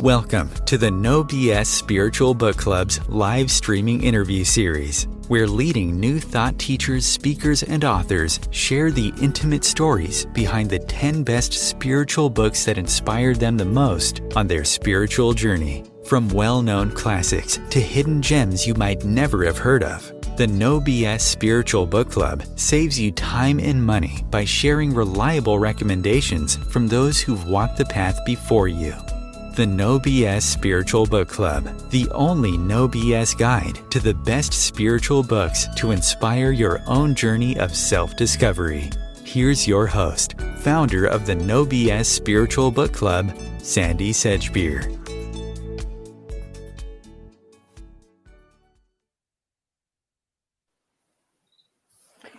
Welcome to the No BS Spiritual Book Club's live streaming interview series, where leading new thought teachers, speakers, and authors share the intimate stories behind the 10 best spiritual books that inspired them the most on their spiritual journey. From well-known classics to hidden gems you might never have heard of, the No BS Spiritual Book Club saves you time and money by sharing reliable recommendations from those who've walked the path before you. The No BS Spiritual Book Club, the only no BS guide to the best spiritual books to inspire your own journey of self-discovery. Here's your host, founder of the No BS Spiritual Book Club, Sandie Sedgbeer.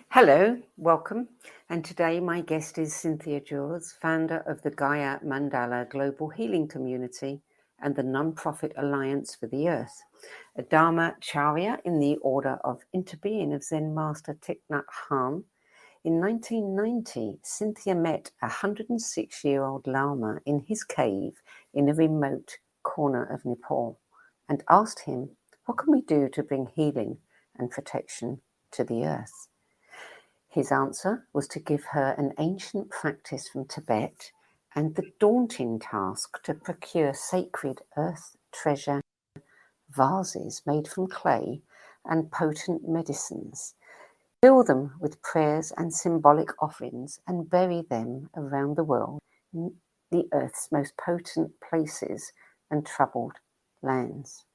Hello, welcome. And today my guest is Cynthia Jurs, founder of the Gaia Mandala Global Healing Community and the Non-Profit Alliance for the Earth, a Dharmacharya in the Order of Interbeing of Zen Master Thich Nhat Hanh. In 1990, Cynthia met a 106-year-old Lama in his cave in a remote corner of Nepal and asked him, what can we do to bring healing and protection to the earth? His answer was to give her an ancient practice from Tibet and the daunting task to procure sacred earth treasure vases made from clay and potent medicines, fill them with prayers and symbolic offerings, and bury them around the world in the earth's most potent places and troubled lands.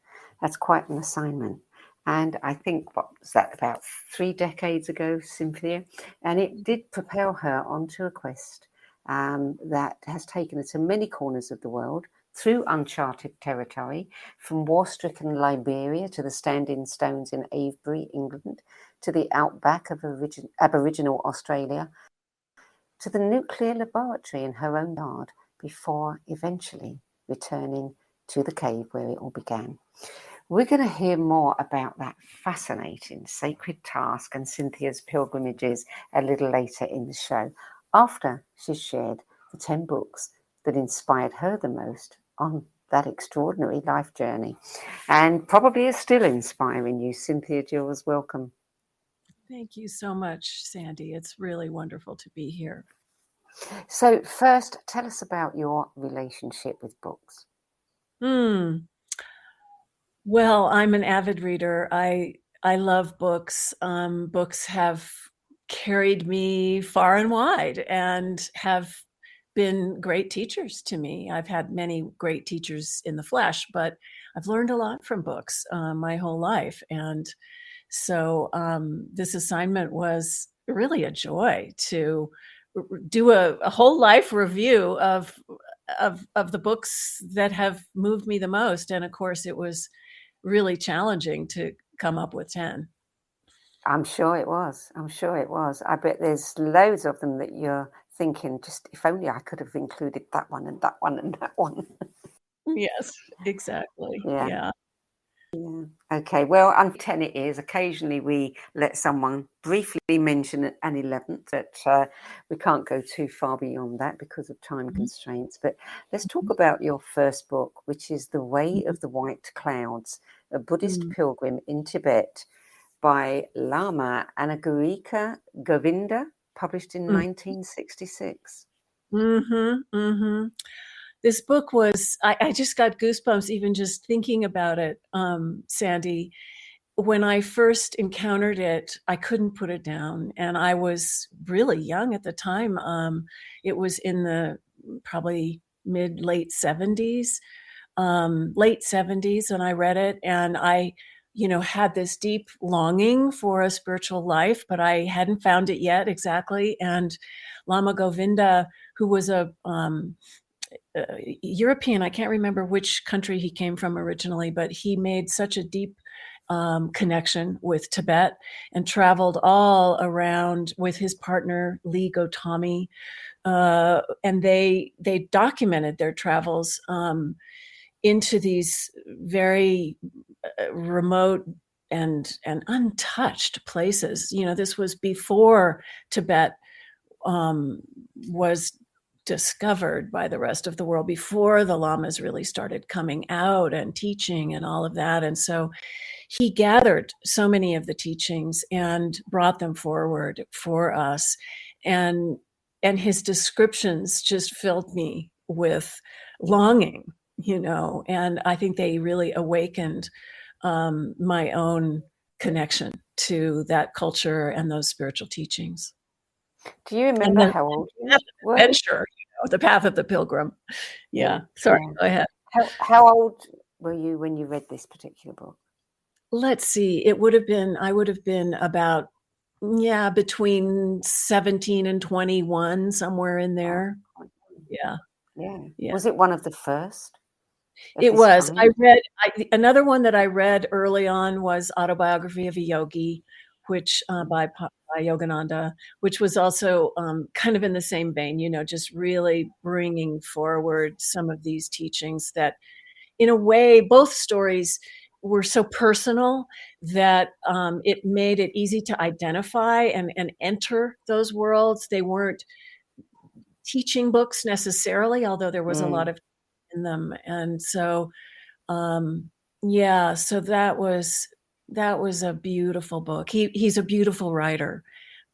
That's quite an assignment. And I think, what was that, about 3 decades ago, Cynthia? And it did propel her onto a quest that has taken her to many corners of the world, through uncharted territory, from war-stricken Liberia to the standing stones in Avebury, England, to the outback of Aboriginal Australia, to the nuclear laboratory in her own yard, before eventually returning to the cave where it all began. We're going to hear more about that fascinating sacred task and Cynthia's pilgrimages a little later in the show, after she's shared the 10 books that inspired her the most on that extraordinary life journey, and probably is still inspiring you. Cynthia Jurs, welcome. Thank you so much, Sandie. It's really wonderful to be here. So first, tell us about your relationship with books. Well, I'm an avid reader. I love books. Books have carried me far and wide and have been great teachers to me. I've had many great teachers in the flesh, but I've learned a lot from books my whole life. And so this assignment was really a joy to do a whole life review of the books that have moved me the most. And of course, it was really challenging to come up with 10. I'm sure it was. I bet there's loads of them that you're thinking, just if only I could have included that one and that one and that one. Yes, exactly. Yeah. Okay, well, on 10 it is. Occasionally we let someone briefly mention an 11th, but we can't go too far beyond that because of time constraints. But let's talk about your first book, which is The Way of the White Clouds, a Buddhist pilgrim in Tibet, by Lama Anagarika Govinda, published in 1966. This book was, I just got goosebumps even just thinking about it, Sandie. When I first encountered it, I couldn't put it down. And I was really young at the time. It was in the probably late 70s, and I read it. And I, had this deep longing for a spiritual life, but I hadn't found it yet exactly. And Lama Govinda, who was a European, I can't remember which country he came from originally, but he made such a deep connection with Tibet and traveled all around with his partner, Lee Gotami. And they documented their travels into these very remote and untouched places. This was before Tibet was discovered by the rest of the world before the lamas really started coming out and teaching and all of that. And so he gathered so many of the teachings and brought them forward for us. And his descriptions just filled me with longing, and I think they really awakened my own connection to that culture and those spiritual teachings. Do you remember how old you were? Adventure, the path of the pilgrim. Yeah. Sorry, go ahead. How old were you when you read this particular book? Let's see. I would have been about, between 17 and 21, somewhere in there. Oh, Yeah. Was it one of the first? It was. I read another one that I read early on was Autobiography of a Yogi, which by Yogananda, which was also kind of in the same vein, just really bringing forward some of these teachings that, in a way, both stories were so personal that it made it easy to identify and enter those worlds. They weren't teaching books necessarily, although there was a lot of in them. And so, so that was a beautiful book. He's a beautiful writer.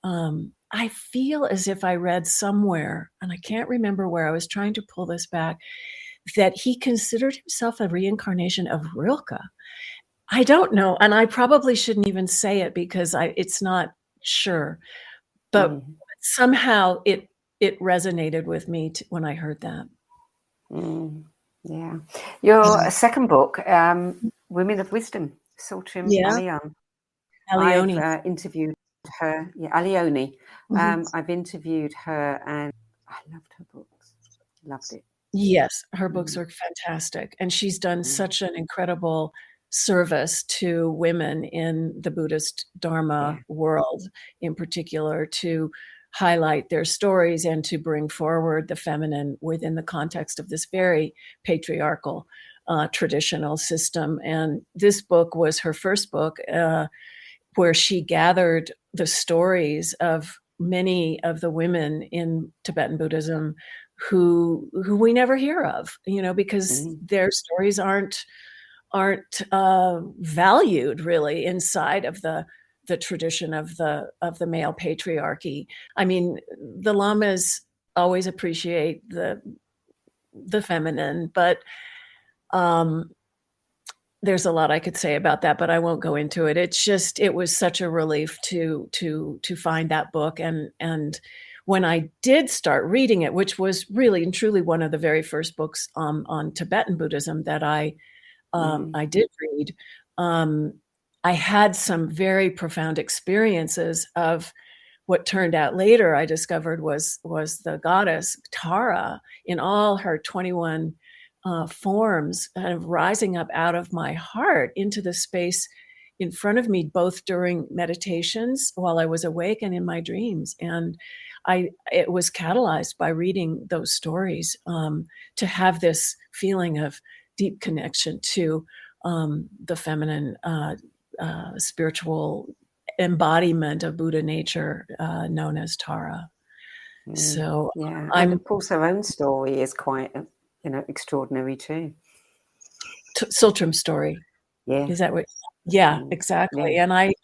I feel as if I read somewhere, and I can't remember where, I was trying to pull this back, that he considered himself a reincarnation of Rilke. I don't know, and I probably shouldn't even say it because it's not sure, but somehow it resonated with me when I heard that. Yeah. Your second book, Women of Wisdom, Saltram Alion. I've interviewed her, Alioni. I've interviewed her and I loved her books. Loved it. Yes, her books are fantastic. And she's done such an incredible service to women in the Buddhist Dharma world, in particular, to highlight their stories and to bring forward the feminine within the context of this very patriarchal traditional system. And this book was her first book, where she gathered the stories of many of the women in Tibetan Buddhism who we never hear of, because their stories aren't valued really inside of the tradition of the male patriarchy. I mean, the lamas always appreciate the feminine, but there's a lot I could say about that, but I won't go into it. It was such a relief to find that book. And when I did start reading it, which was really and truly one of the very first books on Tibetan Buddhism that I did read, I had some very profound experiences of what turned out later I discovered was the goddess Tara in all her 21 forms, kind of rising up out of my heart into the space in front of me, both during meditations while I was awake and in my dreams. And it was catalyzed by reading those stories to have this feeling of deep connection to the feminine spiritual embodiment of Buddha nature known as Tara. So and of course her own story is quite extraordinary too. Saltram's story. Yeah. Is that what? Yeah, exactly. Yeah. And I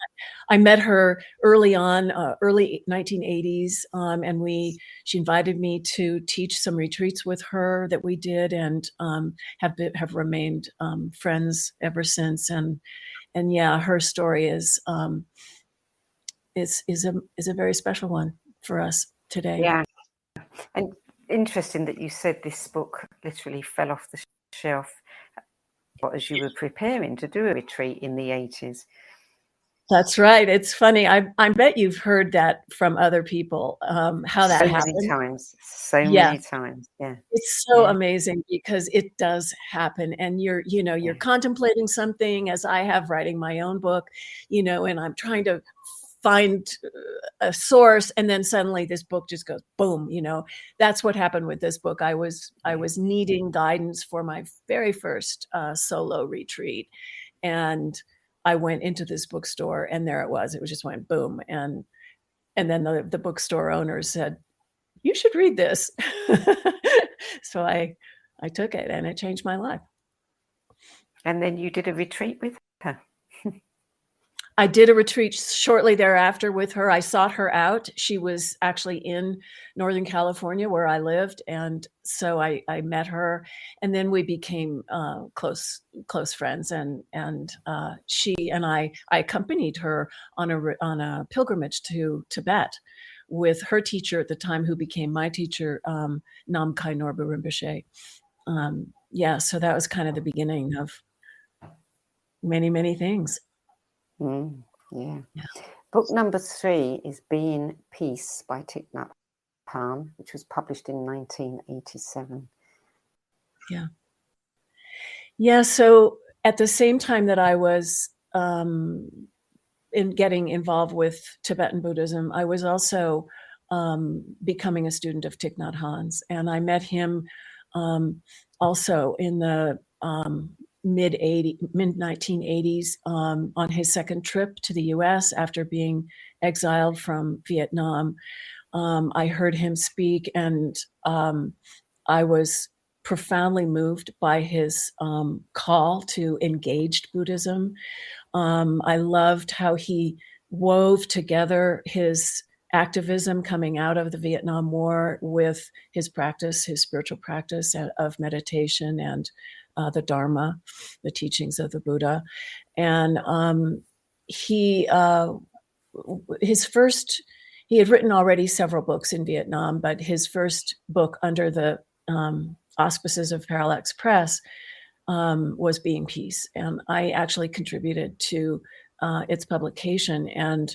met her early on, early 1980s, and she invited me to teach some retreats with her that we did, and have remained friends ever since. And her story is a very special one for us today. Yeah, and interesting that you said this book literally fell off the shelf as you were preparing to do a retreat in the 80s. That's right. It's funny. I bet you've heard that from other people, how that happened. So many times. Yeah. It's so amazing because it does happen. And you're contemplating something, as I have, writing my own book, and I'm trying to find a source, and then suddenly this book just goes boom. That's what happened with this book. I was needing guidance for my very first solo retreat, and I went into this bookstore, and there it was. It just went boom, and then the bookstore owner said, you should read this. So I took it, and it changed my life. And then you did a retreat with her. I did a retreat shortly thereafter with her. I sought her out. She was actually in Northern California where I lived. And so I met her, and then we became close friends. And she and I accompanied her on a pilgrimage to Tibet with her teacher at the time, who became my teacher, Namkhai Norbu Rinpoche. Yeah, so that was kind of the beginning of many, many things. Yeah. Book number 3 is Being Peace by Thich Nhat Hanh, which was published in 1987. Yeah. So at the same time that I was in getting involved with Tibetan Buddhism, I was also becoming a student of Thich Nhat Hanh's, and I met him also in the mid 1980s on his second trip to the U.S. after being exiled from Vietnam. I heard him speak, and I was profoundly moved by his call to engaged Buddhism. I loved how he wove together his activism coming out of the Vietnam War with his practice, his spiritual practice of meditation and the Dharma, the teachings of the Buddha. And he had written already several books in Vietnam, but his first book under the auspices of Parallax Press was Being Peace. And I actually contributed to its publication. And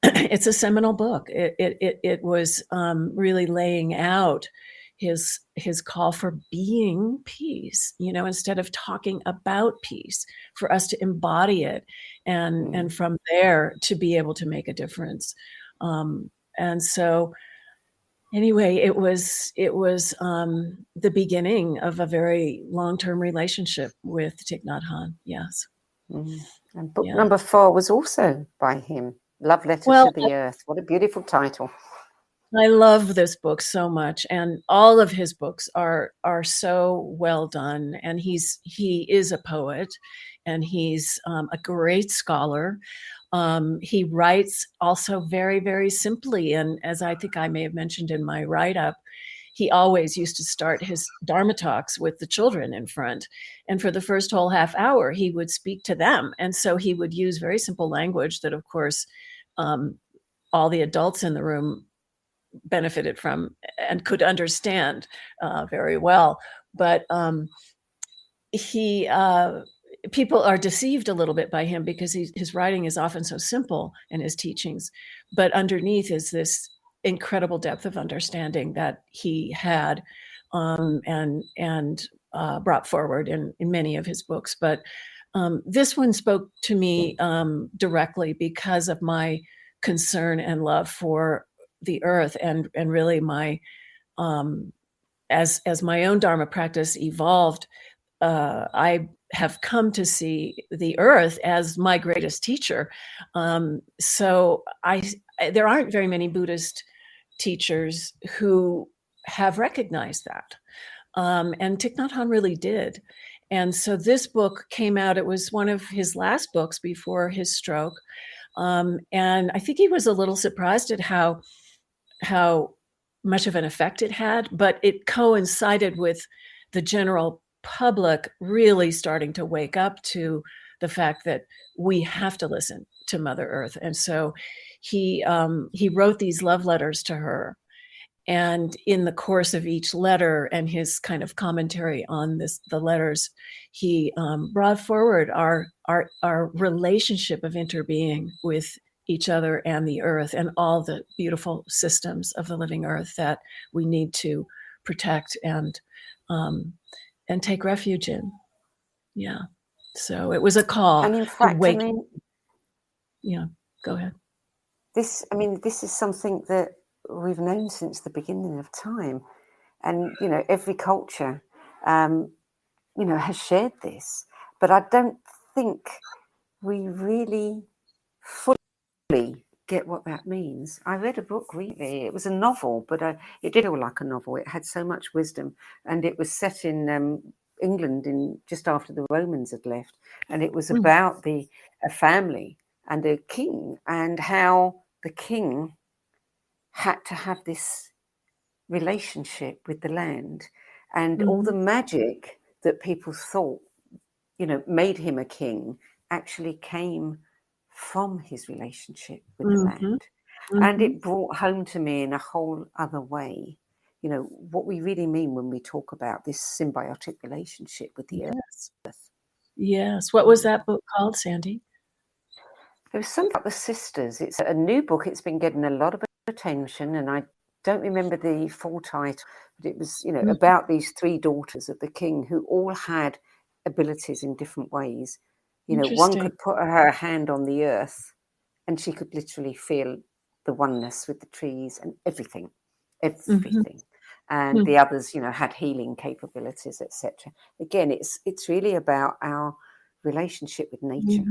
it's a seminal book. It was really laying out his call for being peace, instead of talking about peace, for us to embody it, and from there to be able to make a difference. And so anyway, it was the beginning of a very long-term relationship with Thich Nhat Hanh. Yes. And book number 4 was also by him, Love Letter to the Earth. What a beautiful title. I love this book so much, and all of his books are so well done. And he is a poet, and he's a great scholar. He writes also very, very simply, and as I think I may have mentioned in my write-up, he always used to start his Dharma talks with the children in front, and for the first whole half hour, he would speak to them. And so he would use very simple language that, of course, all the adults in the room benefited from and could understand very well. But people are deceived a little bit by him because his writing is often so simple and his teachings, but underneath is this incredible depth of understanding that he had and brought forward in many of his books. But this one spoke to me directly because of my concern and love for the earth, and really my as my own Dharma practice evolved, I have come to see the earth as my greatest teacher. So there aren't very many Buddhist teachers who have recognized that. And Thich Nhat Hanh really did. And so this book came out, it was one of his last books before his stroke. And I think he was a little surprised at how much of an effect it had, but it coincided with the general public really starting to wake up to the fact that we have to listen to Mother Earth. And so he wrote these love letters to her. And in the course of each letter and his kind of commentary on the letters, he brought forward our relationship of interbeing with each other and the earth and all the beautiful systems of the living earth that we need to protect and take refuge in. Yeah. So it was a call. And in fact, yeah, go ahead. This is something that we've known since the beginning of time. And, every culture, has shared this. But I don't think we really fully get what that means. I read a book recently. It was a novel, but it did feel like a novel. It had so much wisdom, and it was set in England in just after the Romans had left, and it was about a family and a king, and how the king had to have this relationship with the land, and all the magic that people thought, made him a king actually came from his relationship with the land. And it brought home to me in a whole other way, what we really mean when we talk about this symbiotic relationship with the earth. Yes. What was that book called, Sandie? There was something about the sisters. It's a new book. It's been getting a lot of attention, and I don't remember the full title, but it was, about these 3 daughters of the king who all had abilities in different ways. One could put her hand on the earth and she could literally feel the oneness with the trees and everything. And the others, had healing capabilities, etc. Again, it's really about our relationship with nature,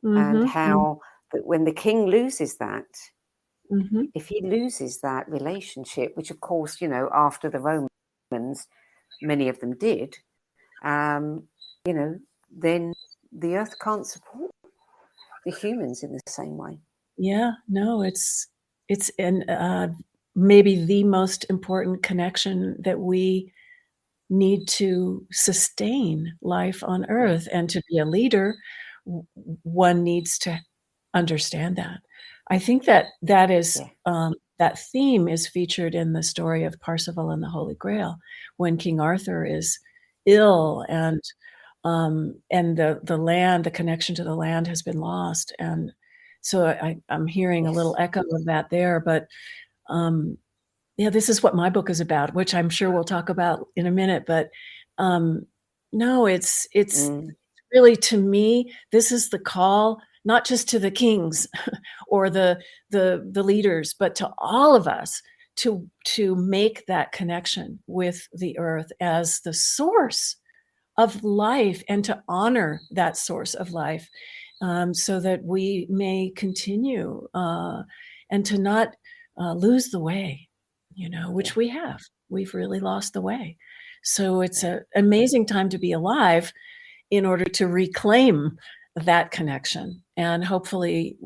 and how that when the king loses that, if he loses that relationship, which of course, after the Romans, many of them did, then the earth can't support the humans in the same way. Yeah, no, it's maybe the most important connection that we need to sustain life on Earth, and to be a leader, one needs to understand that. I think that is that theme is featured in the story of Parsifal and the Holy Grail, when King Arthur is ill and the land, the connection to the land has been lost. And so I'm hearing a little echo of that there. But this is what my book is about, which I'm sure we'll talk about in a minute. But no, it's really, to me, this is the call, not just to the kings or the leaders, but to all of us to make that connection with the earth as the source of life, and to honor that source of life, so that we may continue and to not lose the way, which we have. We've really lost the way. So it's an amazing time to be alive in order to reclaim that connection. And hopefully,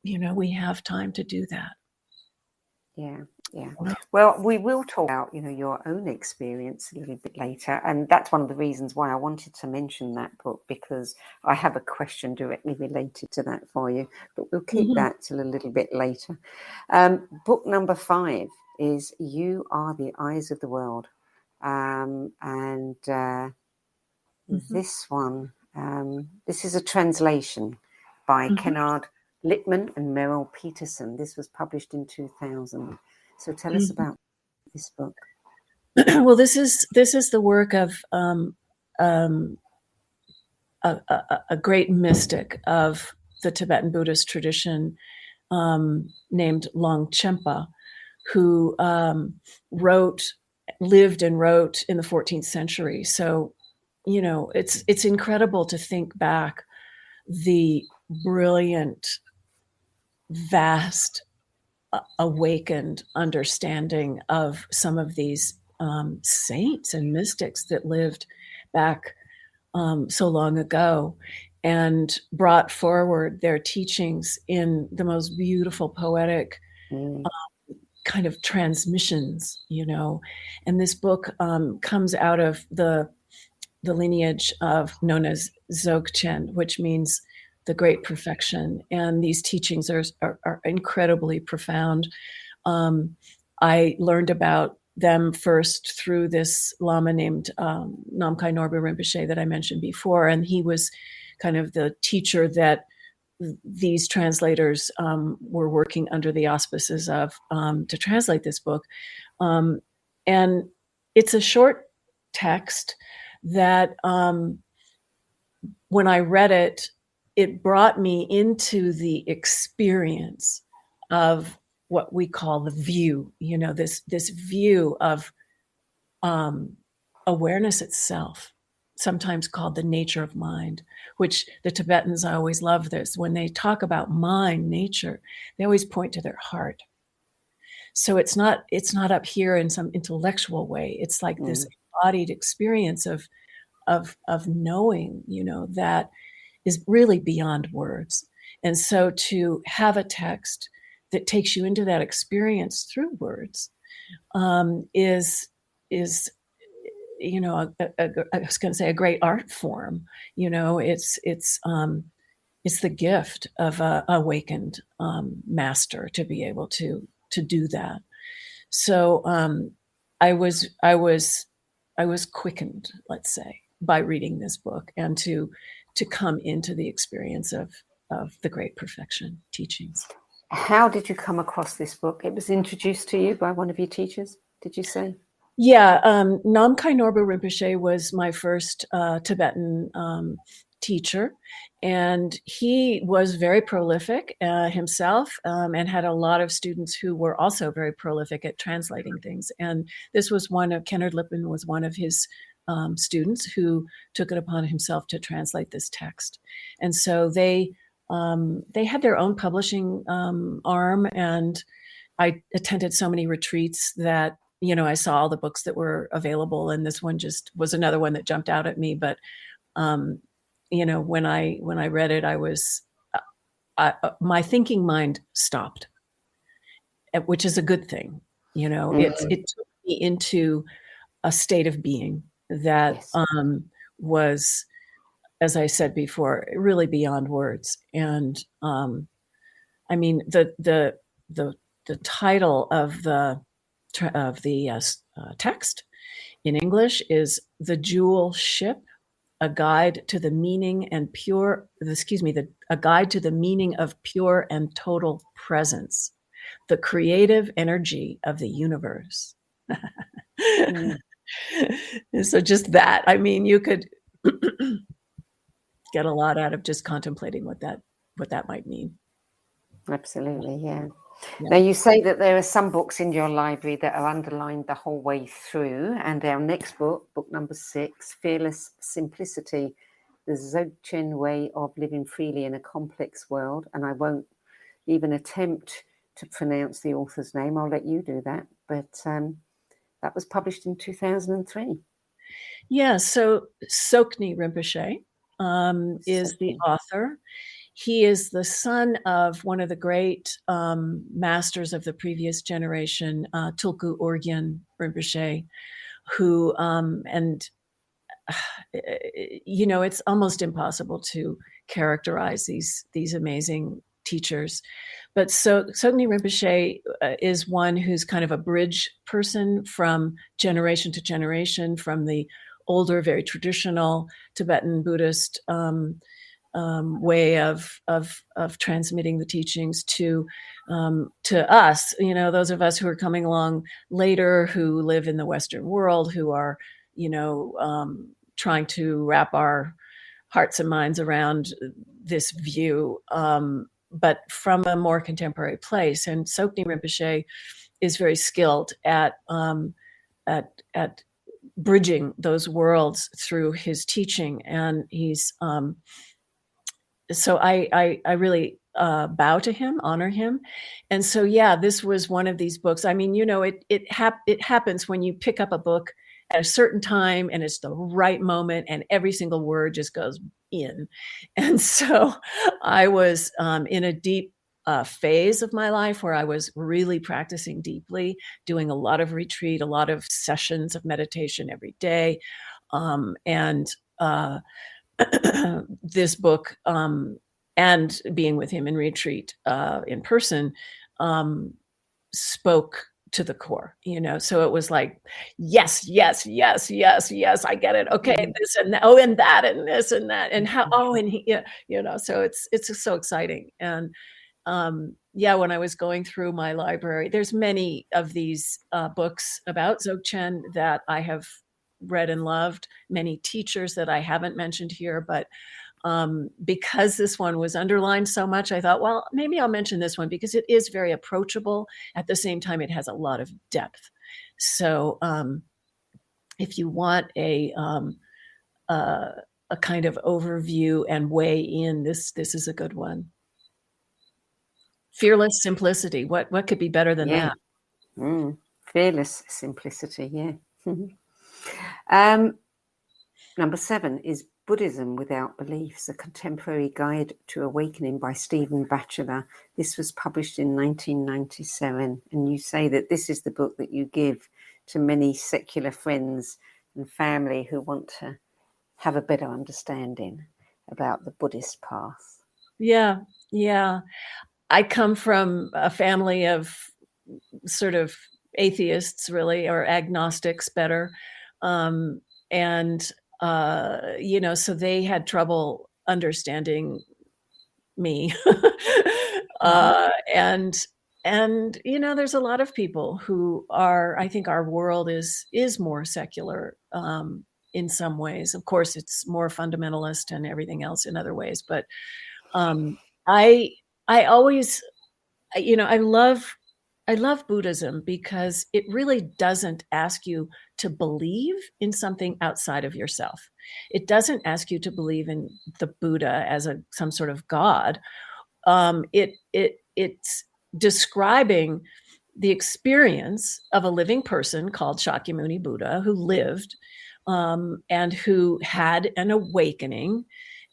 we have time to do that. Yeah. Well, we will talk about, your own experience a little bit later. And that's one of the reasons why I wanted to mention that book, because I have a question directly related to that for you. But we'll keep that till a little bit later. Book number 5 is You Are the Eyes of the World. This one, this is a translation by Kennard Littman and Merrill Peterson. This was published in 2000. So tell us about this book. Well, this is the work of a great mystic of the Tibetan Buddhist tradition, named Longchenpa, who lived and wrote in the 14th century. So, it's incredible to think back the brilliant, vast, awakened understanding of some of these saints and mystics that lived back so long ago, and brought forward their teachings in the most beautiful, poetic kind of transmissions, And this book comes out of the lineage known as Dzogchen, which means the great perfection. And these teachings are incredibly profound. I learned about them first through this Lama named Namkhai Norbu Rinpoche that I mentioned before. And he was kind of the teacher that these translators were working under the auspices of to translate this book. And it's a short text that when I read it, it brought me into the experience of what we call the view, this view of awareness itself, sometimes called the nature of mind, which the Tibetans, I always love this. When they talk about mind, nature, they always point to their heart. So it's not up here in some intellectual way. It's like this embodied experience of knowing, that is really beyond words. And so to have a text that takes you into that experience through words is I was going to say a great art form. It's the gift of a awakened master to be able to do that. So I was quickened, let's say, by reading this book and to come into the experience of the great perfection teachings. How did you come across this book? It was introduced to you by one of your teachers, did you say? Yeah, Namkhai Norbu Rinpoche was my first Tibetan teacher, and he was very prolific himself and had a lot of students who were also very prolific at translating things. And this was Kennard Lippmann was one of his students who took it upon himself to translate this text. And so they had their own publishing arm, and I attended so many retreats that I saw all the books that were available, and this one just was another one that jumped out at me. But when I read it, I was my thinking mind stopped, which is a good thing. It took me into a state of being that was, as I said before, really beyond words. And I mean, the title of the text in English is "The Jewel Ship: A Guide to the Meaning and a Guide to the Meaning of Pure and Total Presence, the Creative Energy of the Universe." So just that, I mean, you could get a lot out of just contemplating what that might mean. Absolutely, yeah. Now, you say that there are some books in your library that are underlined the whole way through, and our next book number 6, Fearless Simplicity, the Dzogchen Way of Living Freely in a Complex World, and I won't even attempt to pronounce the author's name. I'll let you do that. But that was published in 2003. Yeah, so Sokni Rinpoche is the author. He is the son of one of the great masters of the previous generation, Tulku Urgyen Rinpoche, who, it's almost impossible to characterize these amazing teachers. But Sokni Rinpoche is one who's kind of a bridge person from generation to generation, from the older, very traditional Tibetan Buddhist way of transmitting the teachings to us, those of us who are coming along later, who live in the Western world, who are, trying to wrap our hearts and minds around this view, but from a more contemporary place. And Sokni Rinpoche is very skilled at bridging those worlds through his teaching, and he's so I really bow to him, honor him. And so, yeah, this was one of these books. I mean, it happens when you pick up a book at a certain time and it's the right moment and every single word just goes in. And so I was in a deep phase of my life where I was really practicing deeply, doing a lot of retreat, a lot of sessions of meditation every day. And this book and being with him in retreat in person spoke to the core, so it was like, yes, I get it. Okay, this and that, and that, and this and that, and how, and he, so it's just so exciting. And when I was going through my library, there's many of these books about Dzogchen that I have read and loved, many teachers that I haven't mentioned here, but because this one was underlined so much, I thought, well, maybe I'll mention this one because it is very approachable. At the same time, it has a lot of depth. So if you want a a kind of overview and weigh in. This is a good one. Fearless simplicity. What could be better than that? Fearless simplicity. Yeah. Number 7 is Buddhism Without Beliefs, a contemporary guide to awakening by Stephen Batchelor. This was published in 1997. And you say that this is the book that you give to many secular friends and family who want to have a better understanding about the Buddhist path. Yeah. I come from a family of sort of atheists, really, or agnostics better. So they had trouble understanding me. And there's a lot of people who are, I think our world is more secular in some ways. Of course, it's more fundamentalist and everything else in other ways. But I always, I love Buddhism because it really doesn't ask you to believe in something outside of yourself. It doesn't ask you to believe in the Buddha as some sort of God. It's describing the experience of a living person called Shakyamuni Buddha who lived and who had an awakening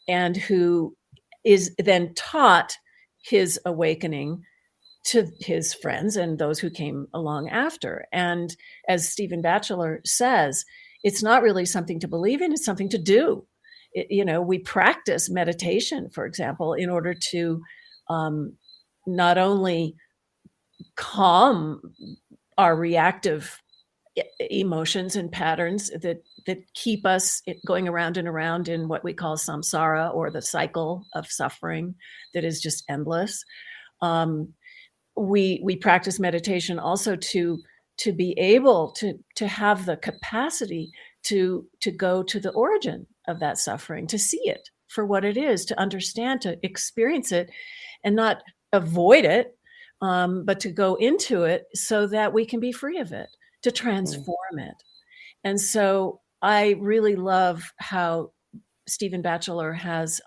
and who is then taught his awakening to his friends and those who came along after. And as Stephen Batchelor says, it's not really something to believe in, it's something to do. We practice meditation, for example, in order to not only calm our reactive emotions and patterns that keep us going around and around in what we call samsara, or the cycle of suffering that is just endless. We practice meditation also to be able to have the capacity to go to the origin of that suffering, to see it for what it is, to understand, to experience it, and not avoid it, but to go into it so that we can be free of it, to transform it. And so I really love how Stephen Batchelor has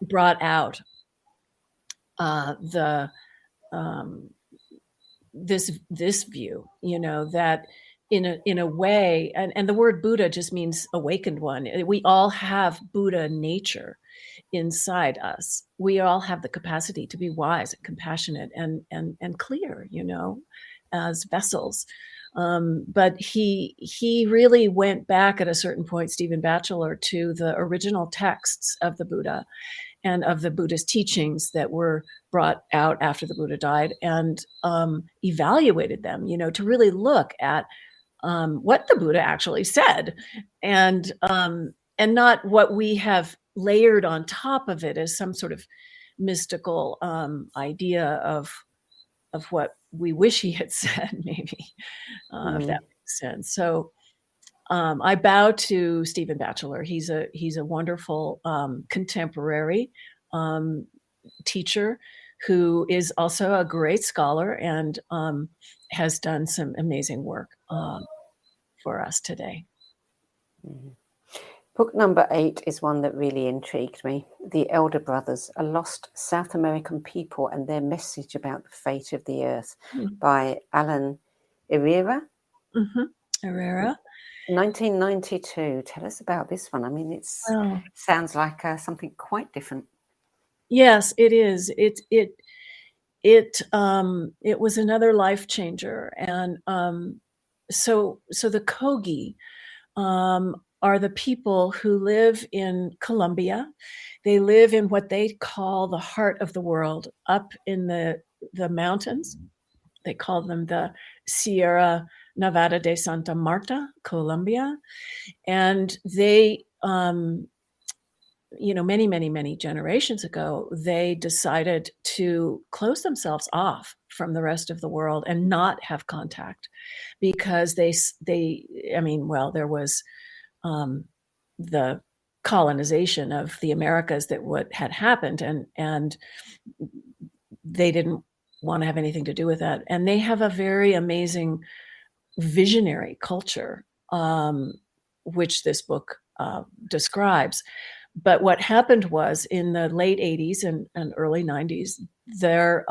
brought out this view, that in a way, and the word Buddha just means awakened one. We all have Buddha nature inside us. We all have the capacity to be wise and compassionate and clear, as vessels. But he really went back at a certain point, Stephen Batchelor, to the original texts of the Buddha and of the Buddhist teachings that were brought out after the Buddha died, and evaluated them, to really look at what the Buddha actually said, and not what we have layered on top of it as some sort of mystical idea of what we wish he had said, maybe, if that makes sense. So I bow to Stephen Batchelor. He's a wonderful contemporary teacher who is also a great scholar and has done some amazing work for us today. Book number 8 is one that really intrigued me. The Elder Brothers, A Lost South American People and Their Message About the Fate of the Earth by Alan Herrera. Herrera. 1992. Tell us about this one. I mean, it sounds like something quite different. Yes, it is. It was another life changer. And so the Kogi are the people who live in Colombia. They live in what they call the heart of the world, up in the mountains. They call them the Sierra Nevada de Santa Marta, Colombia. And they, many, many, many generations ago, they decided to close themselves off from the rest of the world and not have contact because there was the colonization of the Americas that had happened, and they didn't want to have anything to do with that. And they have a very amazing visionary culture, which this book describes. But what happened was in the late 80s and early 90s, their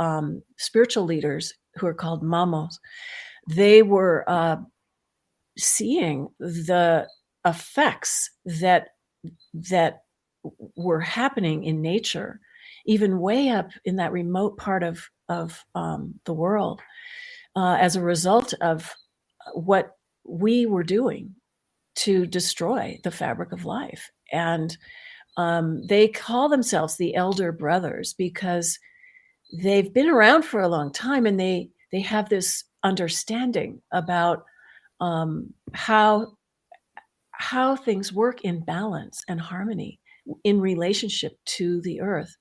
spiritual leaders, who are called mamos, they were seeing the effects that were happening in nature, even way up in that remote part of the world, as a result of what we were doing to destroy the fabric of life. And they call themselves the Elder Brothers because they've been around for a long time, and they have this understanding about how things work in balance and harmony in relationship to the earth.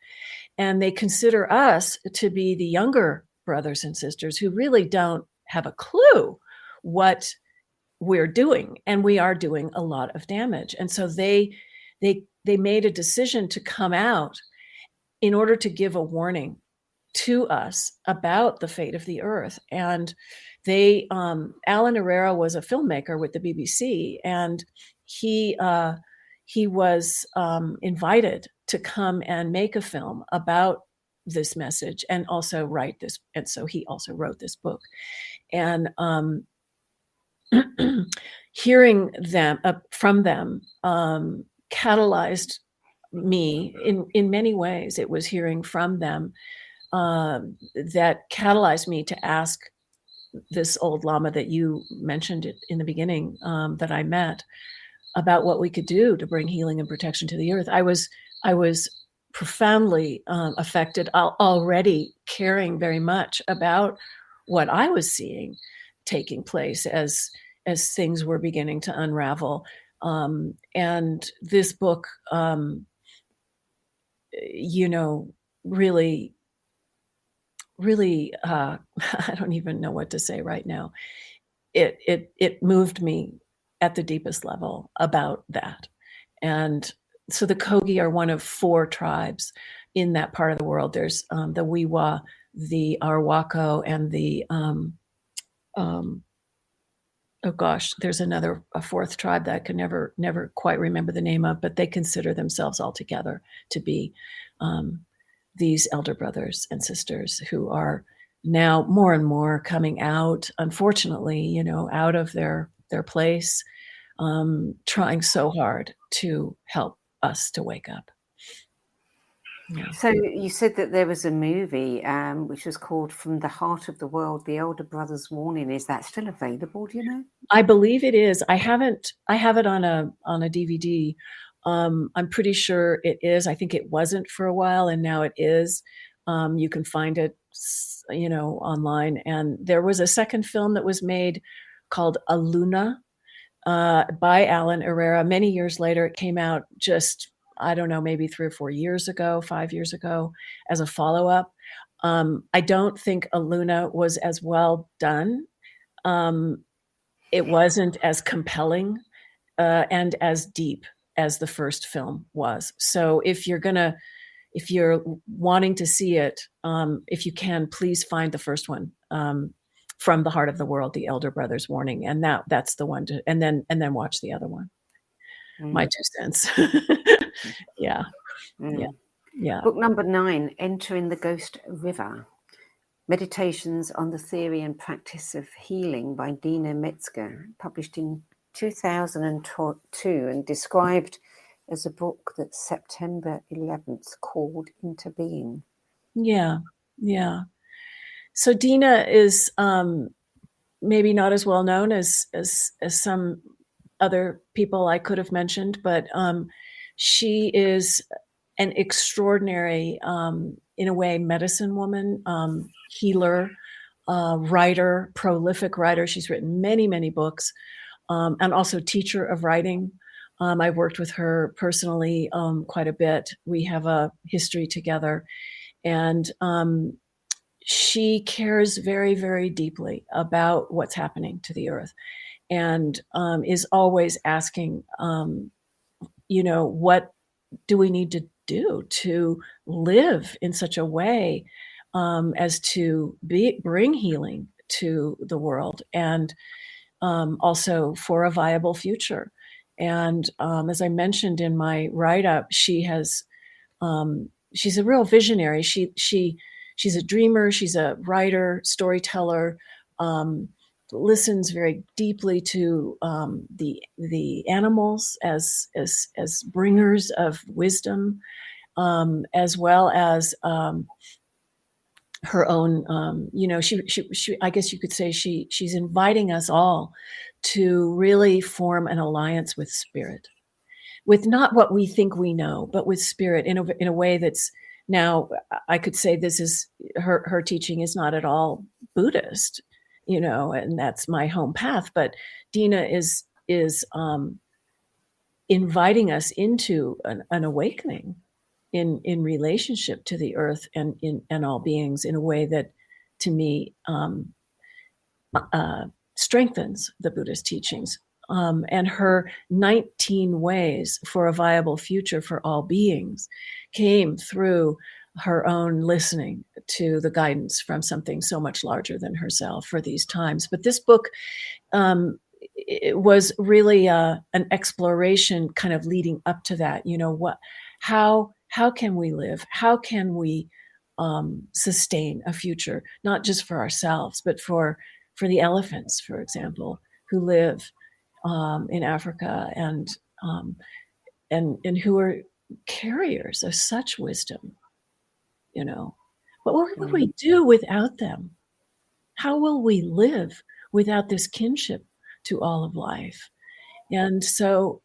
And they consider us to be the younger brothers and sisters who really don't have a clue what we're doing, and we are doing a lot of damage. And so they made a decision to come out in order to give a warning to us about the fate of the earth. And they, Alan Herrera was a filmmaker with the BBC, and he was invited to come and make a film about this message and also write this. And so he also wrote this book. And hearing them from them catalyzed me in many ways. It was hearing from them that catalyzed me to ask this old Lama that you mentioned in the beginning, that I met, about what we could do to bring healing and protection to the earth. I was profoundly affected, already caring very much about what I was seeing taking place as things were beginning to unravel. And this book, really, I don't even know what to say right now. It moved me at the deepest level about that. And so the Kogi are one of 4 tribes in that part of the world. There's the Wiwa, the Arwako, and the there's a 4th tribe that I can never quite remember the name of, but they consider themselves altogether to be these elder brothers and sisters who are now more and more coming out, unfortunately, out of their place, trying so hard to help us to wake up. Yeah. So you said that there was a movie which was called From the Heart of the World, The Elder Brothers Warning. Is that still available? Do you know? I believe it is. I have it on a DVD. I'm pretty sure it is. I think it wasn't for a while, and now it is. You can find it, online. And there was a second film that was made called Aluna by Alan Herrera. Many years later, it came out just, I don't know, maybe 3 or 4 years ago, 5 years ago, as a follow-up. I don't think Aluna was as well done. It wasn't as compelling and as deep as the first film was. So if you're wanting to see it, if you can, please find the first one, From the Heart of the World, The Elder Brothers Warning, and that's the one to, and then watch the other one. My 2 cents. Yeah. Yeah. Book number 9, Entering the Ghost River, Meditations on the Theory and Practice of Healing by Dina Metzger, published in 2002 and described as a book that's September 11th called Into Being. Yeah. So Dina is maybe not as well known as some other people I could have mentioned, but she is an extraordinary, in a way, medicine woman, healer, writer, prolific writer. She's written many, many books, and also teacher of writing. I've worked with her personally quite a bit. We have a history together, and she cares very, very deeply about what's happening to the earth, and is always asking, what do we need to do to live in such a way as to bring healing to the world, and also for a viable future. And as I mentioned in my write-up, she has she's a real visionary. She's a dreamer. She's a writer, storyteller. Listens very deeply to the animals as bringers of wisdom, as well as her own. She I guess you could say she's inviting us all to really form an alliance with spirit, with not what we think we know, but with spirit in a way that's, now I could say this is her teaching is not at all Buddhist, and that's my home path. But Dina is inviting us into an awakening in relationship to the earth and all beings in a way that, to me, strengthens the Buddhist teachings. And her 19 ways for a viable future for all beings came through her own listening to the guidance from something so much larger than herself for these times. But this book, it was really an exploration kind of leading up to that. How can we live? How can we sustain a future, not just for ourselves, but for the elephants, for example, who live in Africa and who are carriers of such wisdom, But what would we do without them? How will we live without this kinship to all of life? And so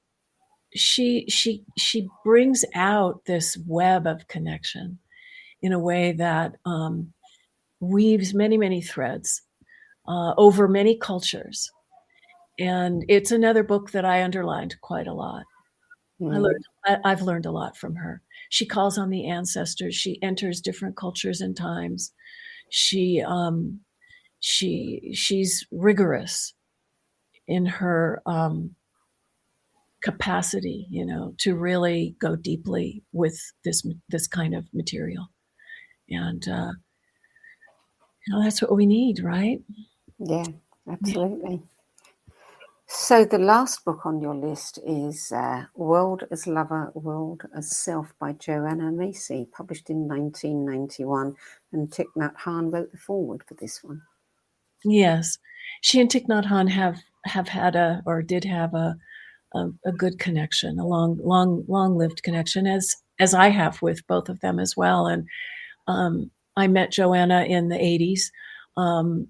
she brings out this web of connection in a way that weaves many, many threads over many cultures. And it's another book that I underlined quite a lot. I've learned a lot from her. She calls on the ancestors. She enters different cultures and times. She's rigorous in her capacity, to really go deeply with this kind of material. And that's what we need, right? Yeah, absolutely. Yeah. So the last book on your list is World as Lover, World as Self by Joanna Macy, published in 1991. And Thich Nhat Hanh wrote the foreword for this one. Yes. She and Thich Nhat Hanh have had did have a good connection, a long-lived connection, as I have with both of them as well. And I met Joanna in the 80s.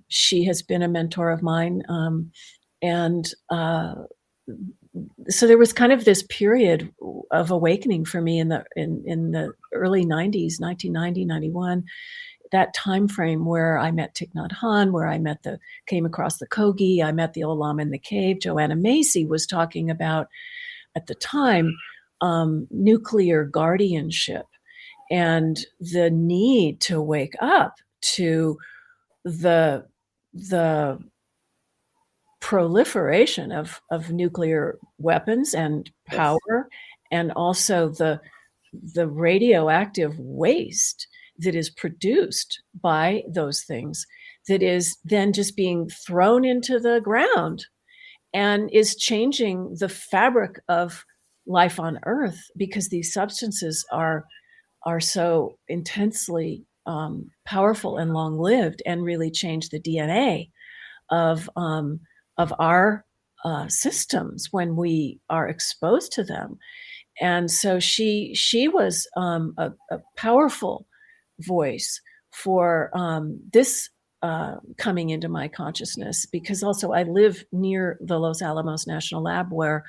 She has been a mentor of mine. And so there was kind of this period of awakening for me in the early 90s, 1990, 91, that time frame where I met Thich Nhat Hanh, where I came across the Kogi, I met the old Lama in the cave. Joanna Macy was talking about, at the time, nuclear guardianship and the need to wake up to the proliferation of nuclear weapons and power, yes, and also the radioactive waste that is produced by those things, that is then just being thrown into the ground and is changing the fabric of life on Earth, because these substances are so intensely powerful and long-lived, and really change the DNA of our systems when we are exposed to them. And so she was a powerful voice for this coming into my consciousness, because also I live near the Los Alamos National Lab, where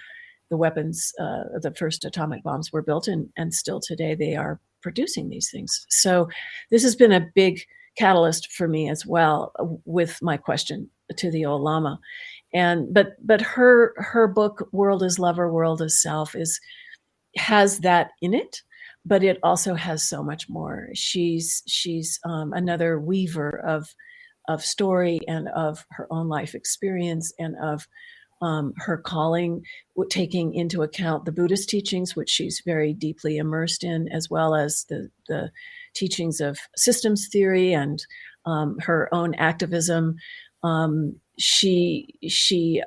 the weapons, the first atomic bombs were built, and still today they are producing these things. So this has been a big catalyst for me as well, with my question to the old Lama. And but her book, World as Lover, World as Self, has that in it, but it also has so much more. She's another weaver of story and of her own life experience, and of her calling, taking into account the Buddhist teachings, which she's very deeply immersed in, as well as the teachings of systems theory and her own activism. She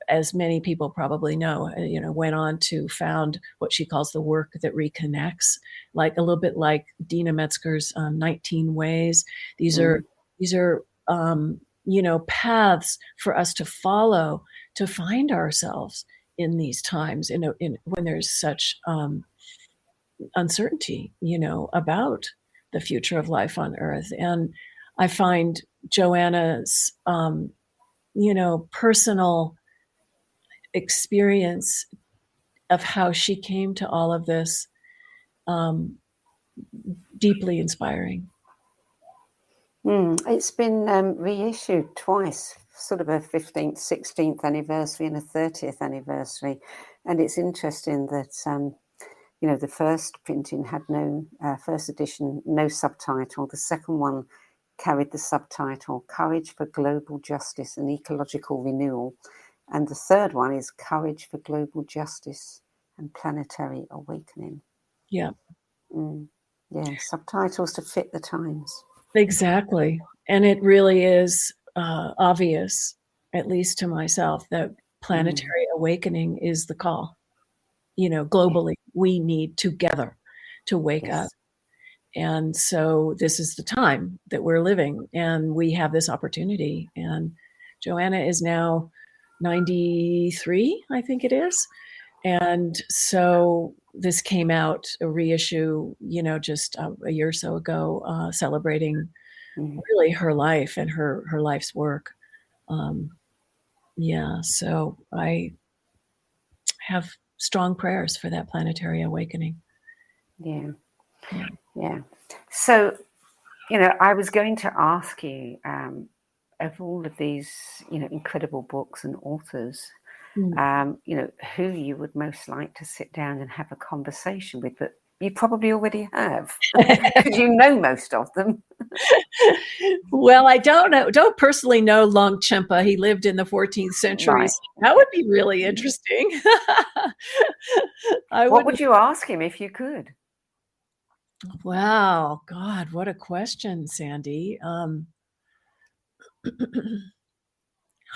as many people probably know, went on to found what she calls the work that reconnects, like a little bit like Dina Metzger's 19 Ways. These are paths for us to follow to find ourselves in these times, when there's such uncertainty, about the future of life on Earth. And I find Joanna's, personal experience of how she came to all of this deeply inspiring. It's been reissued twice, sort of a 15th, 16th anniversary and a 30th anniversary. And it's interesting that, the first printing had first edition, no subtitle. The second one carried the subtitle, Courage for Global Justice and Ecological Renewal. And the third one is Courage for Global Justice and Planetary Awakening. Yeah. Yeah, subtitles to fit the times. Exactly. And it really is obvious, at least to myself, that planetary awakening is the call. Globally, we need together to wake up. And so this is the time that we're living, and we have this opportunity. And Joanna is now 93, I think it is. And so this came out, a reissue, just a year or so ago, celebrating really her life and her life's work. So I have strong prayers for that planetary awakening. Yeah. So, I was going to ask you, of all of these, incredible books and authors, who you would most like to sit down and have a conversation with, but you probably already have, because you know most of them. Well, I don't personally know Longchenpa. He lived in the 14th century. Right. So that would be really interesting. What would you ask him if you could? Wow, God, what a question, Sandie.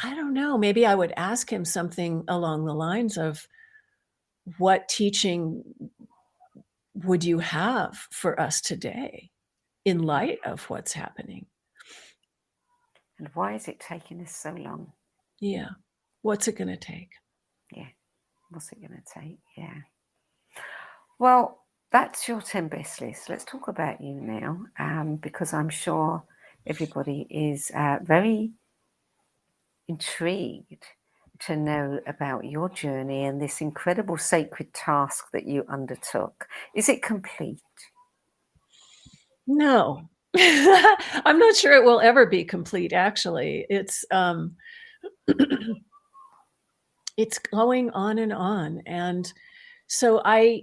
I don't know. Maybe I would ask him something along the lines of, what teaching would you have for us today in light of what's happening? And why is it taking us so long? Yeah. What's it going to take? Yeah. What's it going to take? Yeah. Well, that's your 10 best list. Let's talk about you now, because I'm sure everybody is very intrigued to know about your journey and this incredible sacred task that you undertook. Is it complete? No. I'm not sure it will ever be complete, actually. It's it's going on and on. And so I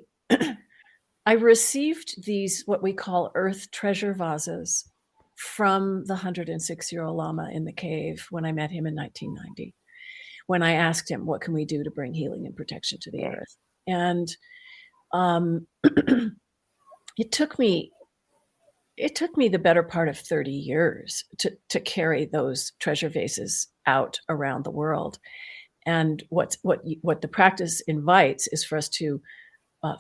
received these, what we call earth treasure vases, from the 106-year-old Lama in the cave when I met him in 1990, when I asked him, what can we do to bring healing and protection to the earth? And it took me the better part of 30 years to carry those treasure vases out around the world. And what the practice invites is for us to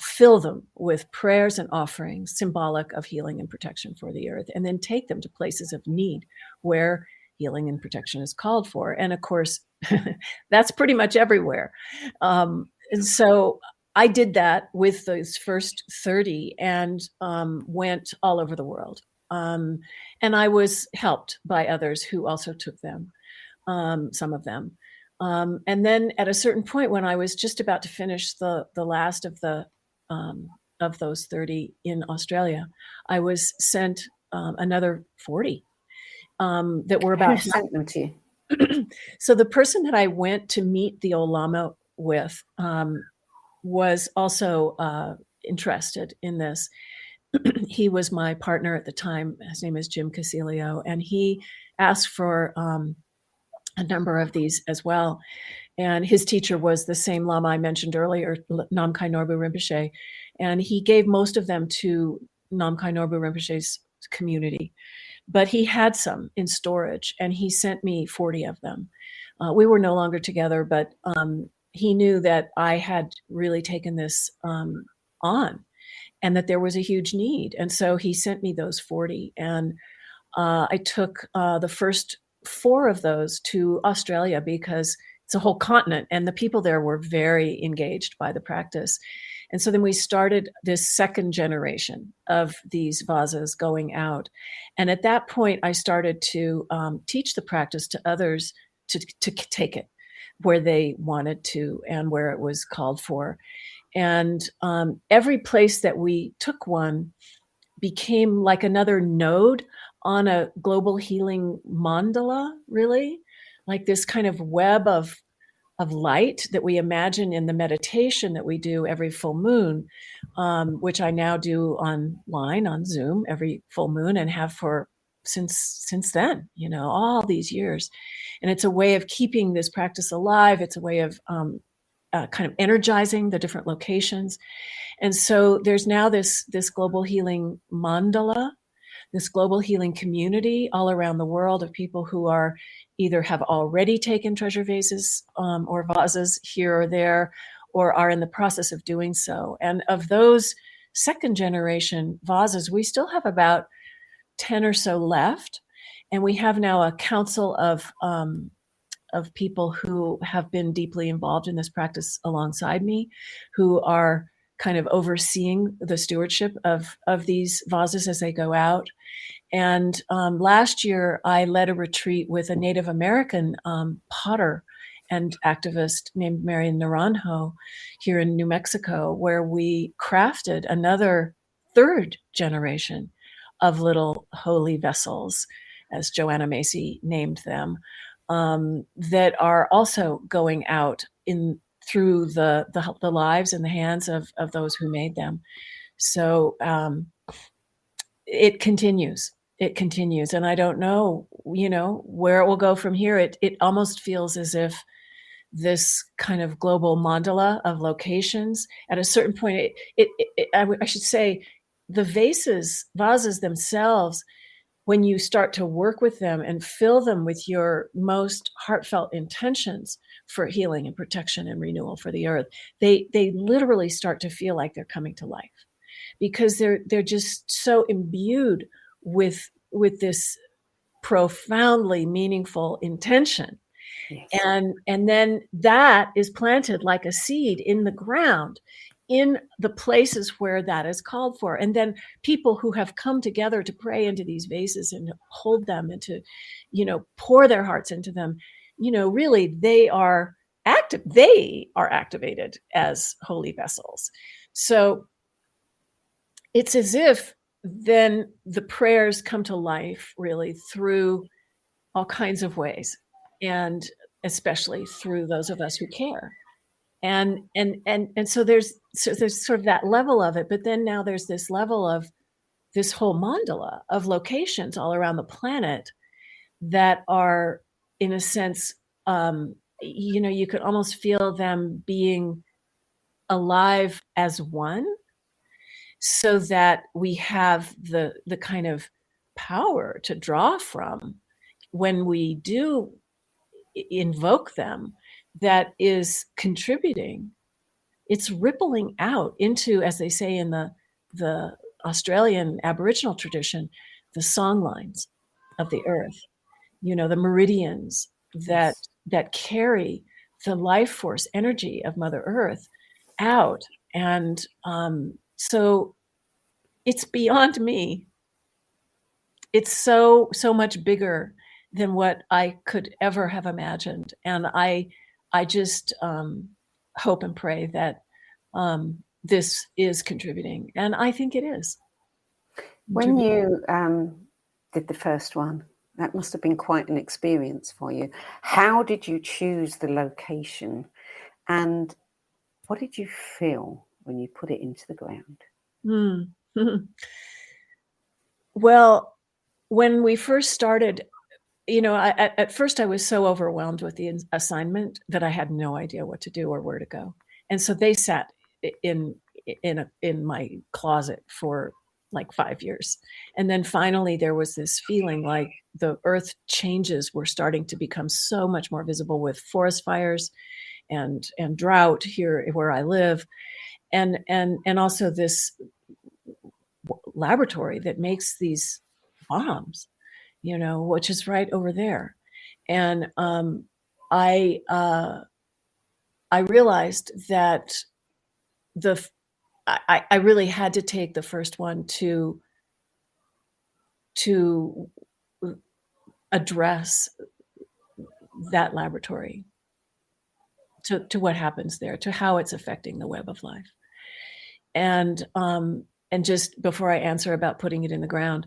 fill them with prayers and offerings, symbolic of healing and protection for the earth, and then take them to places of need where healing and protection is called for. And of course, that's pretty much everywhere. And so I did that with those first 30 and went all over the world. And I was helped by others who also took them, some of them. And then at a certain point, when I was just about to finish the last of those 30 in Australia, I was sent another 40 that were about. Who sent them to you? So the person that I went to meet the old Lama with was also interested in this. He was my partner at the time. His name is Jim Casilio, and he asked for a number of these as well. And his teacher was the same Lama I mentioned earlier, Namkhai Norbu Rinpoche, and he gave most of them to Namkhai Norbu Rinpoche's community. but he had some in storage, and he sent me 40 of them. We were no longer together, but he knew that I had really taken this on, and that there was a huge need. And so he sent me those 40. And I took the first 4 of those to Australia, because it's a whole continent, and the people there were very engaged by the practice. And so then we started this second generation of these vases going out. And at that point, I started to teach the practice to others to take it where they wanted to and where it was called for. And every place that we took one became like another node on a global healing mandala, really, like this kind of web of light that we imagine in the meditation that we do every full moon, which I now do online on Zoom every full moon, and have for since then, all these years. And it's a way of keeping this practice alive. It's a way of kind of energizing the different locations. And so there's now this global healing mandala, this global healing community all around the world of people who are either have already taken treasure vases or vases here or there, or are in the process of doing so. And of those second generation vases, we still have about 10 or so left. And we have now a council of people who have been deeply involved in this practice alongside me, who are kind of overseeing the stewardship of these vases as they go out. And last year, I led a retreat with a Native American potter and activist named Marian Naranjo here in New Mexico, where we crafted another third generation of little holy vessels, as Joanna Macy named them, that are also going out through the lives and the hands of those who made them. So it continues. It continues. And I don't know, where it will go from here. It almost feels as if this kind of global mandala of locations, at a certain point, I should say, the vases themselves, when you start to work with them and fill them with your most heartfelt intentions for healing and protection and renewal for the earth, they literally start to feel like they're coming to life, because they're just so imbued with this profoundly meaningful intention. Yes. And then that is planted like a seed in the ground, in the places where that is called for. And then people who have come together to pray into these vases and hold them and to, pour their hearts into them, really they are activated as holy vessels. So it's as if then the prayers come to life really through all kinds of ways, and especially through those of us who care. And so there's sort of that level of it, but then now there's this level of this whole mandala of locations all around the planet that are, in a sense, you could almost feel them being alive as one, so that we have the kind of power to draw from when we do invoke them, that is contributing. It's rippling out into, as they say in the Australian Aboriginal tradition, the song lines of the earth, the meridians that carry the life force energy of Mother Earth out. And so it's beyond me. It's so much bigger than what I could ever have imagined. And I just hope and pray that this is contributing. And I think it is. When you did the first one, that must have been quite an experience for you. How did you choose the location? And what did you feel when you put it into the ground? Well, when we first started, at first I was so overwhelmed with the assignment that I had no idea what to do or where to go. And so they sat in my closet for like 5 years. And then finally there was this feeling like the earth changes were starting to become so much more visible with forest fires and drought here where I live. And also this laboratory that makes these bombs, which is right over there. And I realized that I really had to take the first one to address that laboratory, to what happens there, to how it's affecting the web of life. And just before I answer about putting it in the ground,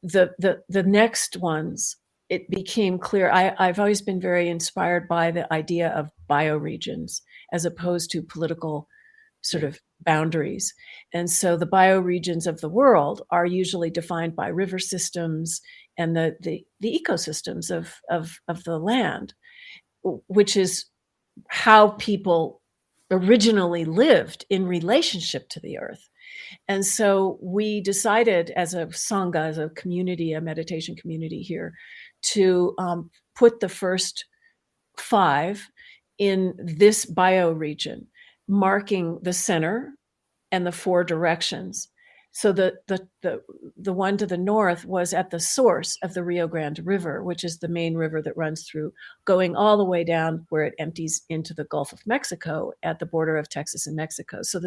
the next ones, it became clear. I've always been very inspired by the idea of bioregions as opposed to political sort of boundaries. And so the bioregions of the world are usually defined by river systems and the ecosystems of the land, which is how people originally lived in relationship to the earth. And so we decided as a Sangha, as a community, a meditation community here, to put the first 5 in this bioregion, marking the center and the 4 directions. So the one to the north was at the source of the Rio Grande River, which is the main river that runs through, going all the way down where it empties into the Gulf of Mexico at the border of Texas and Mexico. So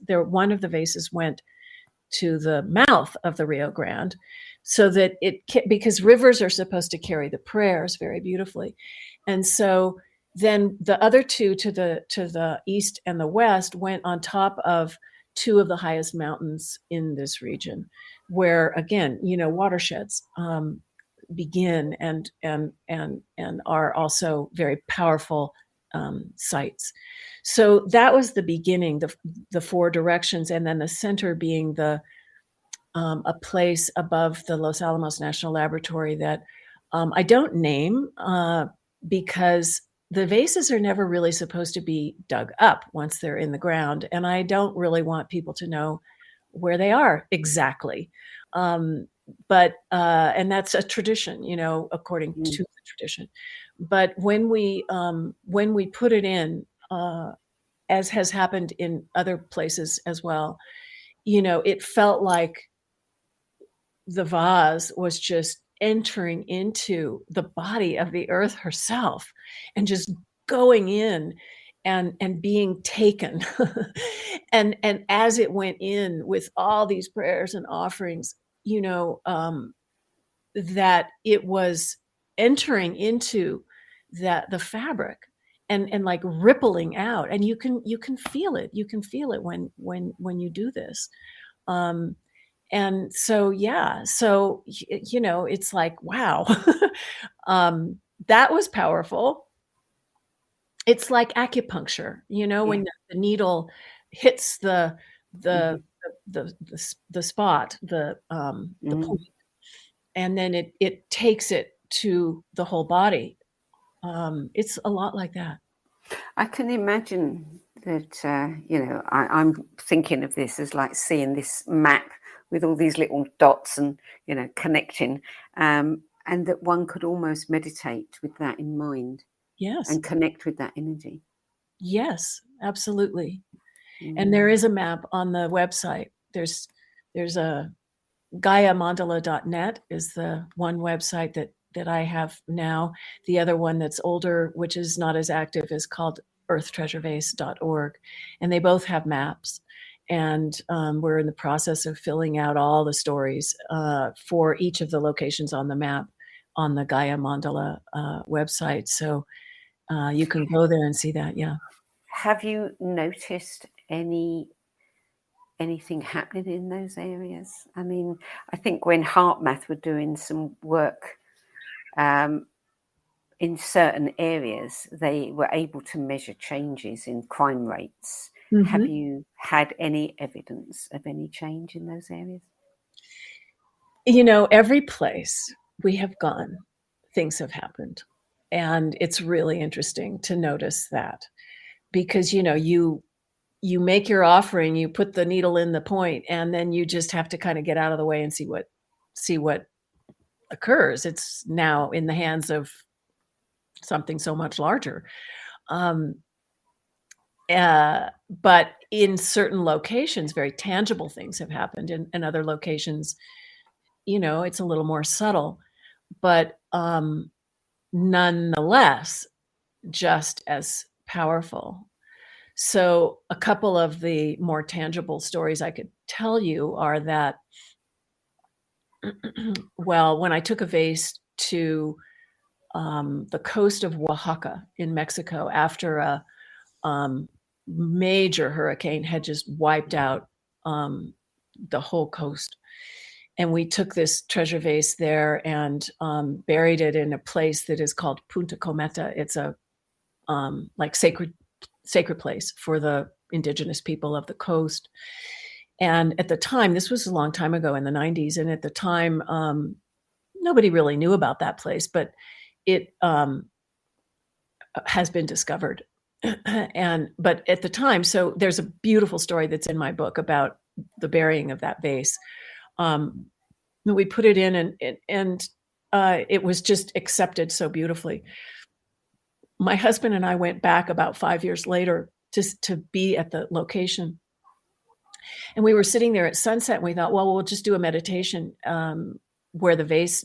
one of the vases went to the mouth of the Rio Grande, so that because rivers are supposed to carry the prayers very beautifully. And so then the other 2 to the east and the west went on top of 2 of the highest mountains in this region, where again, watersheds begin and are also very powerful sites. So that was the beginning, the 4 directions, and then the center being a place above the Los Alamos National Laboratory that I don't name because the vases are never really supposed to be dug up once they're in the ground, and I don't really want people to know where they are exactly. But that's a tradition, according to the tradition. But when we put it in, as has happened in other places as well, it felt like the vase was just entering into the body of the earth herself and just going in and being taken. and as it went in with all these prayers and offerings, that it was entering into the fabric and like rippling out, and you can feel it. You can feel it when you do this. And so, yeah, so, it's like, wow, that was powerful. It's like acupuncture, when the needle hits the spot, the point, and then it takes it to the whole body. It's a lot like that. I can imagine that, I'm thinking of this as like seeing this map with all these little dots and, connecting, and that one could almost meditate with that in mind. Yes. And connect with that energy. Yes, absolutely. And there is a map on the website. There's a GaiaMandala.net is the one website that I have now. The other one that's older, which is not as active, is called earthtreasurevase.org. And they both have maps. And we're in the process of filling out all the stories for each of the locations on the map on the Gaia Mandala website. So you can go there and see that. Yeah. Have you noticed anything happening in those areas? I mean, I think when HeartMath were doing some work in certain areas, they were able to measure changes in crime rates. Mm-hmm. Have you had any evidence of any change in those areas? Every place we have gone, things have happened. And it's really interesting to notice that, because, you you make your offering, you put the needle in the point, and then you just have to kind of get out of the way and see what occurs. It's now in the hands of something so much larger. But in certain locations, very tangible things have happened. In other locations, it's a little more subtle, but nonetheless, just as powerful. So a couple of the more tangible stories I could tell you are that, well, when I took a vase to the coast of Oaxaca in Mexico after a major hurricane had just wiped out the whole coast. And we took this treasure vase there and buried it in a place that is called Punta Cometa. It's a like sacred place for the indigenous people of the coast. And at the time, this was a long time ago in the 90s, and at the time, nobody really knew about that place, but it has been discovered. But at the time, so there's a beautiful story that's in my book about the burying of that vase. We put it in, and it was just accepted so beautifully. My husband and I went back about 5 years later just to be at the location. And we were sitting there at sunset, and we thought, well, we'll just do a meditation near where the vase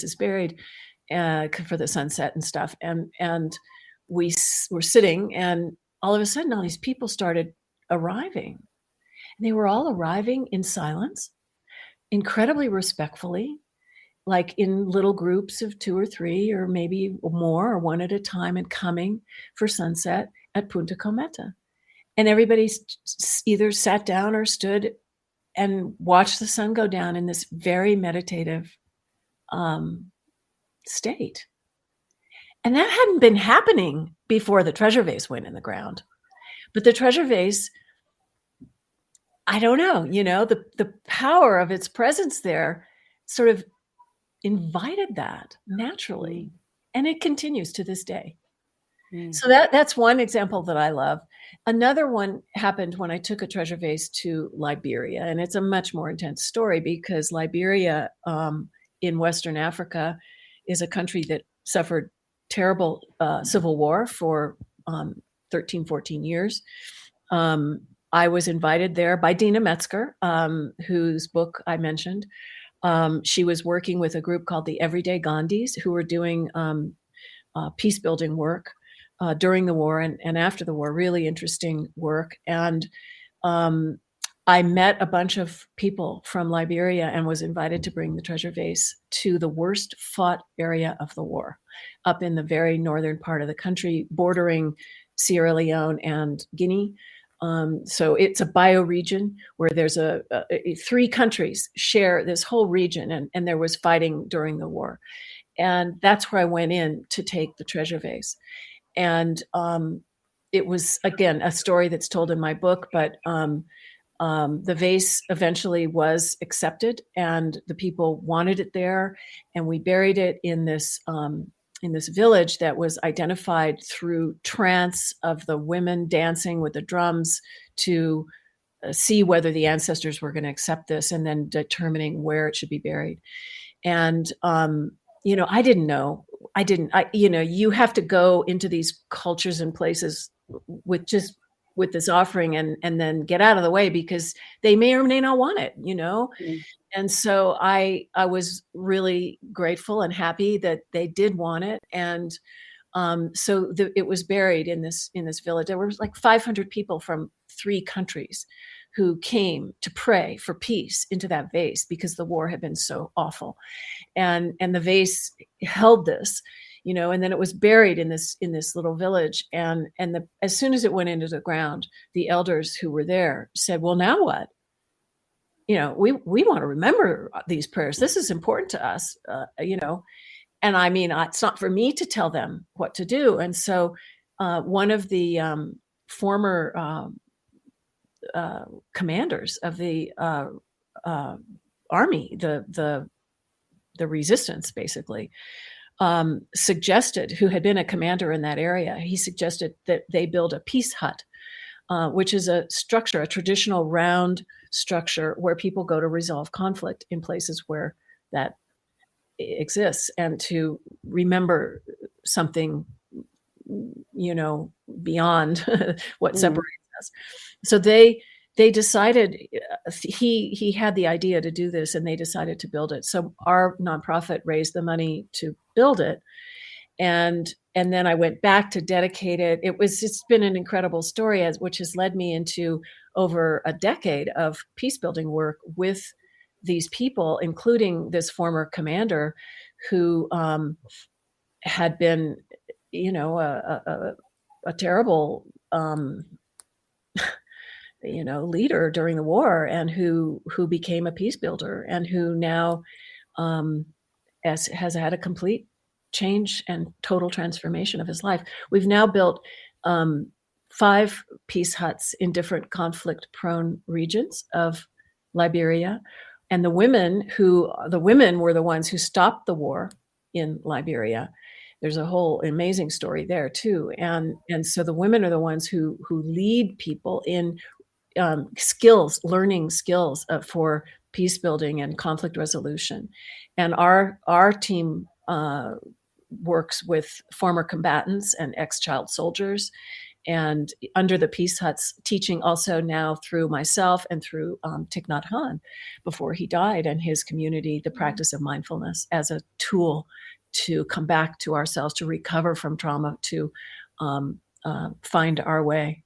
is buried for the sunset and stuff. And we were sitting, and all of a sudden, all these people started arriving. And they were all arriving in silence, incredibly respectfully, like in little groups of 2 or 3 or maybe more, or one at a time, and coming for sunset at Punta Cometa. And everybody either sat down or stood and watched the sun go down in this very meditative state. And that hadn't been happening before the treasure vase went in the ground. But the treasure vase, I don't know, the power of its presence there sort of invited that naturally. And it continues to this day. So that's one example that I love. Another one happened when I took a treasure vase to Liberia. And it's a much more intense story because Liberia in Western Africa is a country that suffered terrible civil war for 13, 14 years. I was invited there by Dina Metzger, whose book I mentioned. She was working with a group called the Everyday Gandhis, who were doing peace building work during the war and after the war, really interesting work. And I met a bunch of people from Liberia and was invited to bring the treasure vase to the worst fought area of the war, up in the very northern part of the country, bordering Sierra Leone and Guinea. So it's a bioregion where there's 3 countries share this whole region, and there was fighting during the war. And that's where I went in to take the treasure vase. And it was, again, a story that's told in my book, but the vase eventually was accepted, and the people wanted it there, and we buried it in this village that was identified through trance of the women dancing with the drums to see whether the ancestors were going to accept this, and then determining where it should be buried. And I didn't know. You have to go into these cultures and places with this offering and then get out of the way because they may or may not want it, And so I was really grateful and happy that they did want it. And so it was buried in this village. There were like 500 people from 3 countries who came to pray for peace into that vase because the war had been so awful. And the vase held this, and then it was buried in this little village. And as soon as it went into the ground, the elders who were there said, well, now what? We want to remember these prayers. This is important to us, and I mean, it's not for me to tell them what to do. And so one of the former commanders of the army, the resistance, basically, suggested, who had been a commander in that area, he suggested that they build a peace hut which is a structure, a traditional round structure where people go to resolve conflict in places where that exists and to remember something, beyond what separates us. So they decided, he had the idea to do this, and they decided to build it. So our nonprofit raised the money to build it. And then I went back to dedicate it. It's been an incredible story, which has led me into over a decade of peace building work with these people, including this former commander who had been, a terrible, leader during the war, and who became a peace builder, and who now has had a complete change and total transformation of his life. We've now built 5 peace huts in different conflict-prone regions of Liberia, and the women were the ones who stopped the war in Liberia. There's a whole amazing story there too, and so the women are the ones who lead people in learning skills for peace building and conflict resolution. And our team works with former combatants and ex-child soldiers, and under the peace huts, teaching also now through myself and through Thich Nhat Hanh before he died, and his community, the practice of mindfulness as a tool to come back to ourselves, to recover from trauma, to find our way.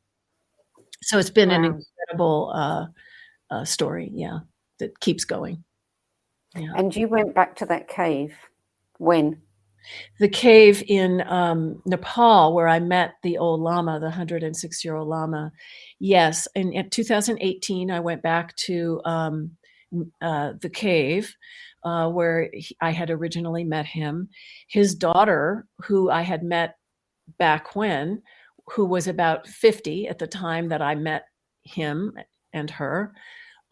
So it's been an incredible story, that keeps going. Yeah. And you went back to that cave when? The cave in Nepal, where I met the old Lama, the 106-year-old Lama. Yes, in 2018, I went back to the cave where I had originally met him. His daughter, who I had met back when, who was about 50 at the time that I met him and her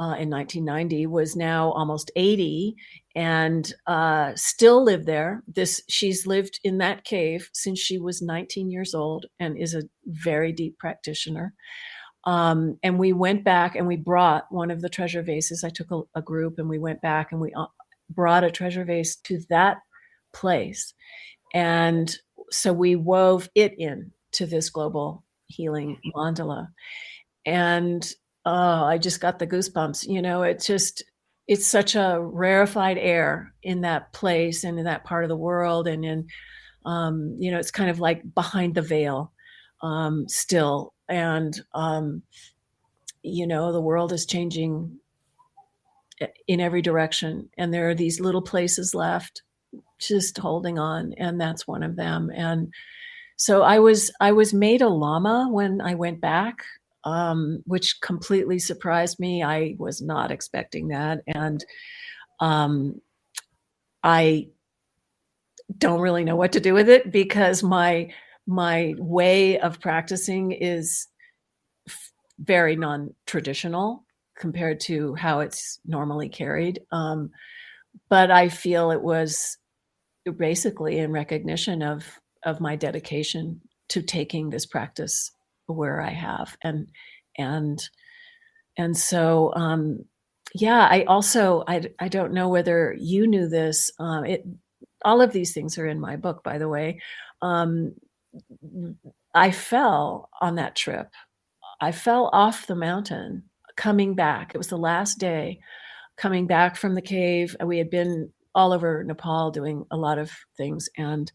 in 1990, was now almost 80 and still lived there. She's lived in that cave since she was 19 years old and is a very deep practitioner. And we went back and we brought one of the treasure vases. I took a group and we went back and we brought a treasure vase to that place. And so we wove it in to this global healing mandala. And I just got the goosebumps. It's such a rarefied air in that place and in that part of the world. And in, it's kind of like behind the veil still. And, the world is changing in every direction. And there are these little places left just holding on. And that's one of them. And so I was made a Lama when I went back, which completely surprised me. I was not expecting that. And I don't really know what to do with it, because my way of practicing is very non-traditional compared to how it's normally carried. But I feel it was basically in recognition of my dedication to taking this practice where I have. And so, I also, I don't know whether you knew this, all of these things are in my book, by the way. I fell on that trip. I fell off the mountain coming back. It was the last day coming back from the cave. We had been all over Nepal doing a lot of things, and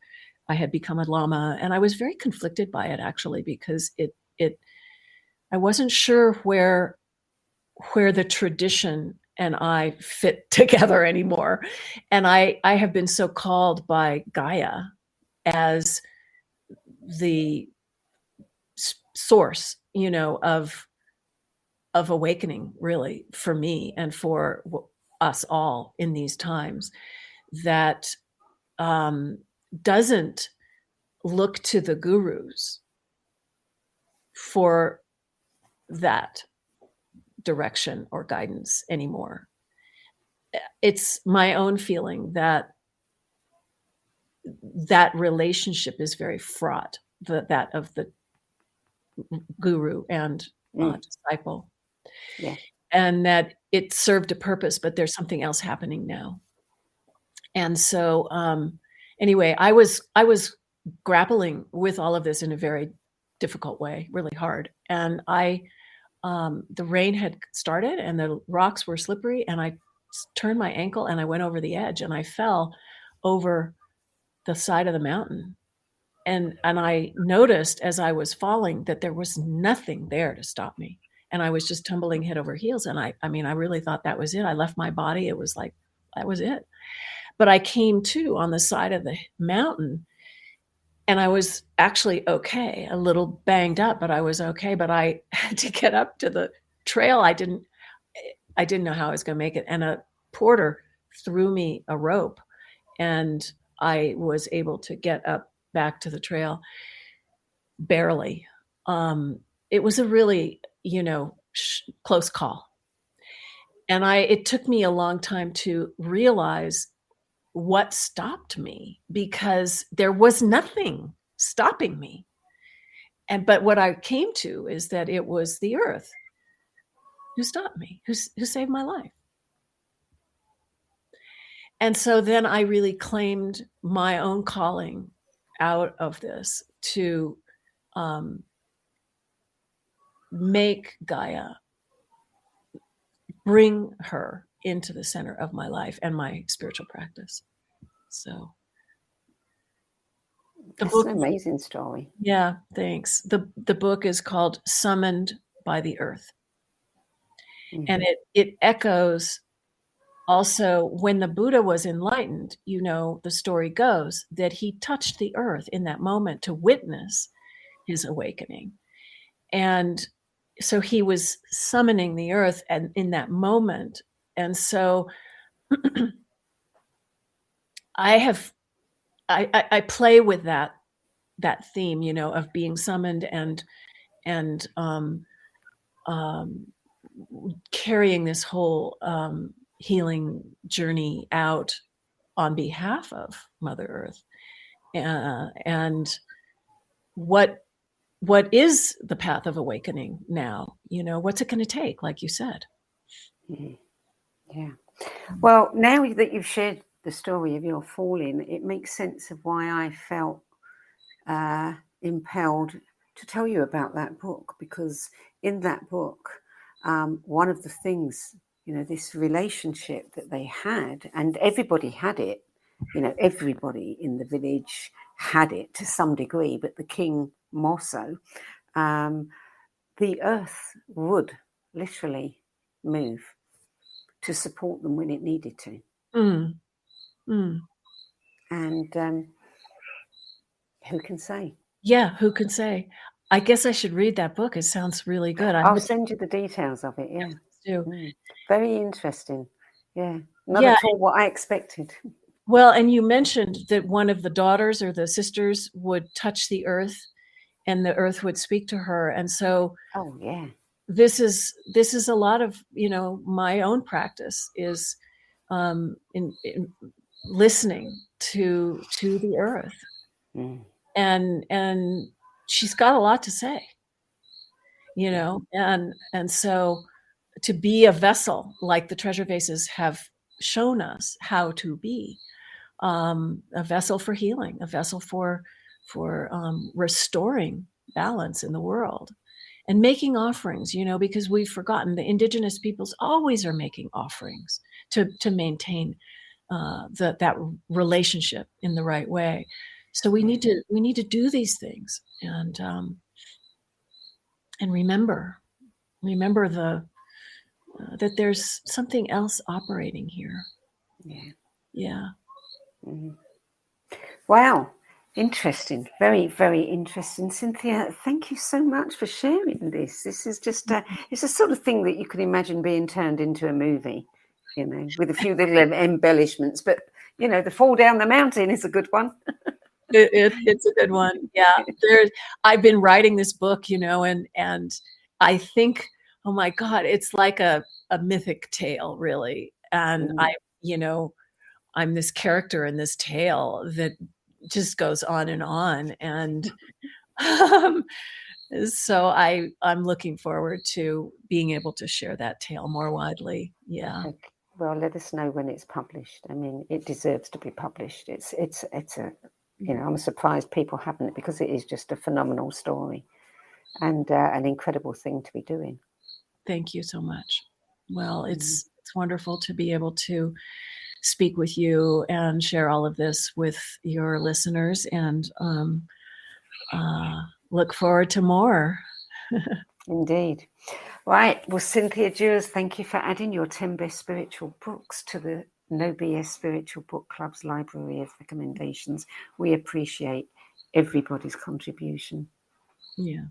I had become a Lama, and I was very conflicted by it, actually, because I wasn't sure where the tradition and I fit together anymore. And I have been so called by Gaia as the source, of awakening, really, for me and for us all in these times, that doesn't look to the gurus for that direction or guidance anymore. It's my own feeling that relationship is very fraught, that of the guru and disciple. Yeah. And that it served a purpose, but there's something else happening now. And so, anyway, I was grappling with all of this in a very difficult way, really hard. And the rain had started and the rocks were slippery, and I turned my ankle and I went over the edge and I fell over the side of the mountain. And I noticed as I was falling that there was nothing there to stop me. And I was just tumbling head over heels. And I really thought that was it. I left my body. It was like, that was it. But I came to on the side of the mountain, and I was actually okay, a little banged up, but I was okay. But I had to get up to the trail. I didn't know how I was going to make it. And a porter threw me a rope, and I was able to get up back to the trail, barely. It was a really, close call. And it took me a long time to realize what stopped me, because there was nothing stopping me. But what I came to is that it was the earth who stopped me, who saved my life. And so then I really claimed my own calling out of this to make Gaia, bring her into the center of my life and my spiritual practice. So It's an amazing story. Yeah, thanks. The book is called Summoned by the Earth. Mm-hmm. And it echoes also when the Buddha was enlightened. The story goes that he touched the earth in that moment to witness his awakening. And so he was summoning the earth and in that moment. And so I play with that theme, of being summoned and carrying this whole healing journey out on behalf of Mother Earth. And what is the path of awakening now? What's it going to take, like you said? Yeah. Well, now that you've shared the story of your falling, it makes sense of why I felt impelled to tell you about that book, because in that book, one of the things, this relationship that they had, and everybody had it, everybody in the village had it to some degree, but the king more so, the earth would literally move to support them when it needed to. And who can say? Yeah, who can say? I guess I should read that book. It sounds really good. I'll send you the details of it. Yeah, do. Very interesting. Yeah, not at all what I expected. Well, and you mentioned that one of the daughters or the sisters would touch the earth, and the earth would speak to her. And so, oh yeah, this is a lot of my own practice is in listening to the earth. And she's got a lot to say, and so to be a vessel like the treasure vases have shown us how to be, a vessel for healing, a vessel for restoring balance in the world and making offerings, because we've forgotten the indigenous peoples always are making offerings to maintain that relationship in the right way. So we need to do these things and remember that there's something else operating here. Yeah. Mm-hmm. Wow. Interesting. Very, very interesting. Cynthia, thank you so much for sharing this. This is just it's the sort of thing that you can imagine being turned into a movie, with a few little embellishments. But, the fall down the mountain is a good one. It's a good one. Yeah. I've been writing this book, and I think, oh my God, it's like a mythic tale, really. And I'm this character in this tale that just goes on. And So I'm looking forward to being able to share that tale more widely. Yeah. Okay. Well, let us know when it's published. I mean, it deserves to be published. It's a, I'm surprised people haven't, because it is just a phenomenal story and an incredible thing to be doing. Thank you so much. Well, it's wonderful to be able to speak with you and share all of this with your listeners, and look forward to more. Indeed. Right. Well, Cynthia Jurs, thank you for adding your 10 best spiritual books to the No BS Spiritual Book Club's library of recommendations. We appreciate everybody's contribution. Yeah.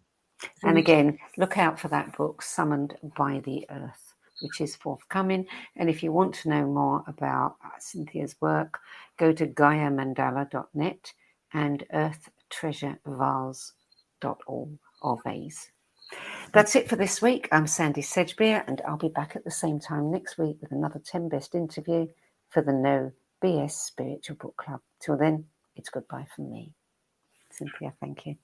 And again, look out for that book, Summoned by the Earth, which is forthcoming. And if you want to know more about Cynthia's work, go to GaiaMandala.net and earthtreasurevase.org or Vase. That's it for this week. I'm Sandie Sedgbeer, and I'll be back at the same time next week with another 10 best interview for the No BS Spiritual Book Club. Till then, it's goodbye from me. Cynthia, thank you.